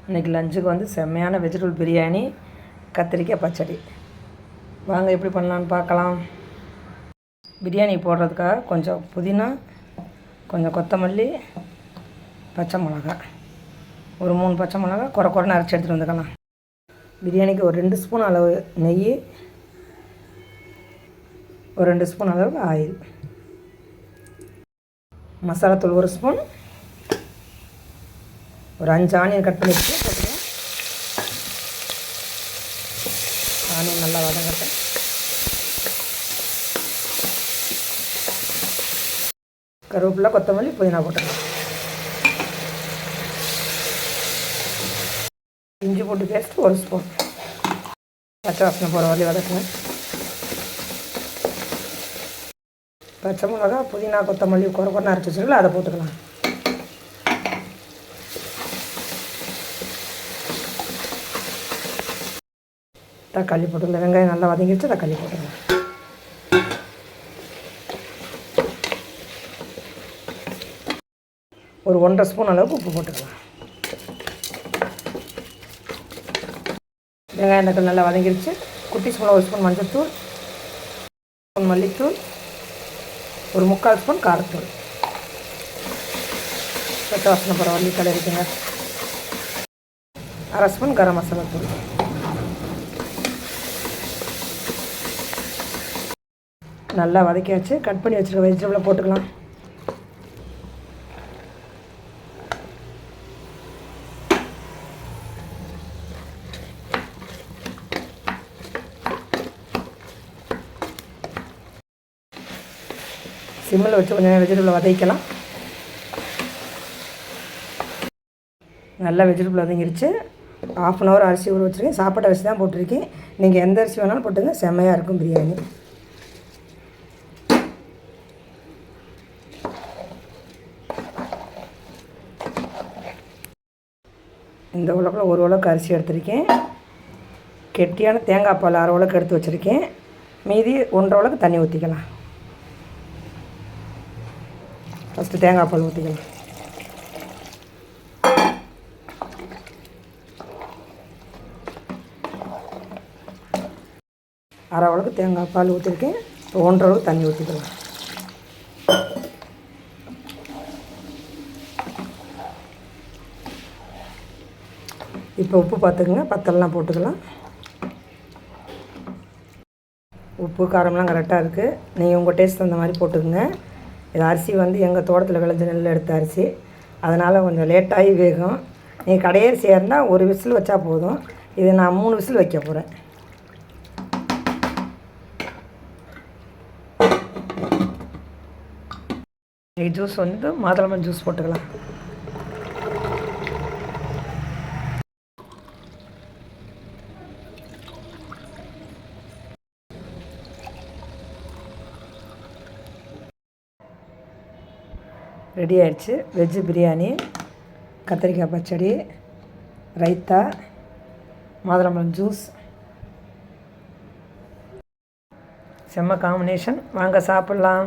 இன்றைக்கி லஞ்சுக்கு வந்து செம்மையான வெஜிடபிள் பிரியாணி, கத்திரிக்காய் பச்சடி. வாங்க எப்படி பண்ணலான்னு பார்க்கலாம். பிரியாணி போடுறதுக்காக கொஞ்சம் புதினா, கொஞ்சம் கொத்தமல்லி, பச்சை மிளகா, ஒரு 3 பச்சை மிளகா குறைன்னு அரைச்சி எடுத்துகிட்டு வந்துக்கலாம். பிரியாணிக்கு ஒரு 2 ஸ்பூன் அளவு நெய், ஒரு 2 ஸ்பூன் அளவு ஆயில், மசாலாத்தூள் 1 ஸ்பூன், ஒரு 5 ஆனியன் கட் பண்ணி வச்சு போட்டுக்கலாம். ஆனியன் நல்லா வதங்கட்டும். கருவேப்பிலை, கொத்தமல்லி, புதினா போட்டுக்கலாம். இஞ்சி பூண்டு பேஸ்ட் 1 ஸ்பூன். பச்சை வாசனை போகிற வரையும் வதக்குங்க. பச்சை மிளகா, புதினா, கொத்தமல்லி குறைன்னு அரைச்சி வச்சுருக்கல, அதை போட்டுக்கலாம். தக்காளி போட்டுக்கலாம். வெங்காயம் நல்லா வதங்கிடுச்சு, தக்காளி போட்டுக்கலாம். ஒரு 1.5 ஸ்பூன் அளவுக்கு உப்பு போட்டுக்கலாம். வெங்காயம் தக்காளி நல்லா வதங்கிடுச்சு. குட்டி ஸ்பூனில் 1 ஸ்பூன் மஞ்சள்தூள், 1 ஸ்பூன் மல்லித்தூள், ஒரு 3/4 ஸ்பூன் காரத்தூள், பச்சை வாசனை போகிற வரையும் கிளறிக்குங்க. 1/2 ஸ்பூன் கரம் மசாலா தூள். நல்லா வதக்கியாச்சு. கட் பண்ணி வச்சுருக்க வெஜிடபிளை போட்டுக்கலாம். சிம்மில் வச்சு கொஞ்சம் வெஜிடபிளை வதக்கலாம். நல்லா வெஜிடபிள் வதங்கிடுச்சு. 1/2 hour அரிசி ஊற வச்சுருக்கேன். சாப்பாட்டு அரிசி தான் போட்டிருக்கேன். நீங்கள் எந்த அரிசி வேணாலும் போட்டுங்க, செம்மையாக இருக்கும் பிரியாணி. இந்த உலக்கில் 1 உலக்கு அரிசி எடுத்திருக்கேன். கெட்டியான தேங்காய் பால் 1/2 உலக்கு எடுத்து வச்சுருக்கேன். மீதி 1/2 உலக்கு தண்ணி ஊற்றிக்கலாம். ஃபஸ்ட்டு தேங்காய் பால் ஊற்றிக்கலாம். அரை உலக்கு தேங்காய் பால் ஊற்றிருக்கேன். 1/2 உலக்கு தண்ணி ஊற்றிக்கலாம். இப்போ உப்பு பார்த்துக்குங்க, பத்தெல்லாம் போட்டுக்கலாம். உப்பு காரம்லாம் கரெக்டாக இருக்குது. நீங்கள் உங்கள் டேஸ்ட் தகுந்த மாதிரி போட்டுக்குங்க. இது அரிசி வந்து எங்கள் தோட்டத்தில் விளைஞ்ச நெல் எடுத்த அரிசி, அதனால் கொஞ்சம் லேட்டாகி வேகும். நீங்கள் கடையரிசியாக இருந்தால் 1 விசில் வச்சா போதும். இது நான் 3 விசில் வைக்க போகிறேன். ஜூஸ் வந்து மாதுளம்பழம் ஜூஸ் போட்டுக்கலாம். ரெடி ஆயிடுச்சு. வெஜ்ஜு பிரியாணி, கத்திரிக்காய் பச்சடி, ரைத்தா, மாதுளம்பழம் ஜூஸ். செம்ம காம்பினேஷன். வாங்க சாப்பிட்லாம்.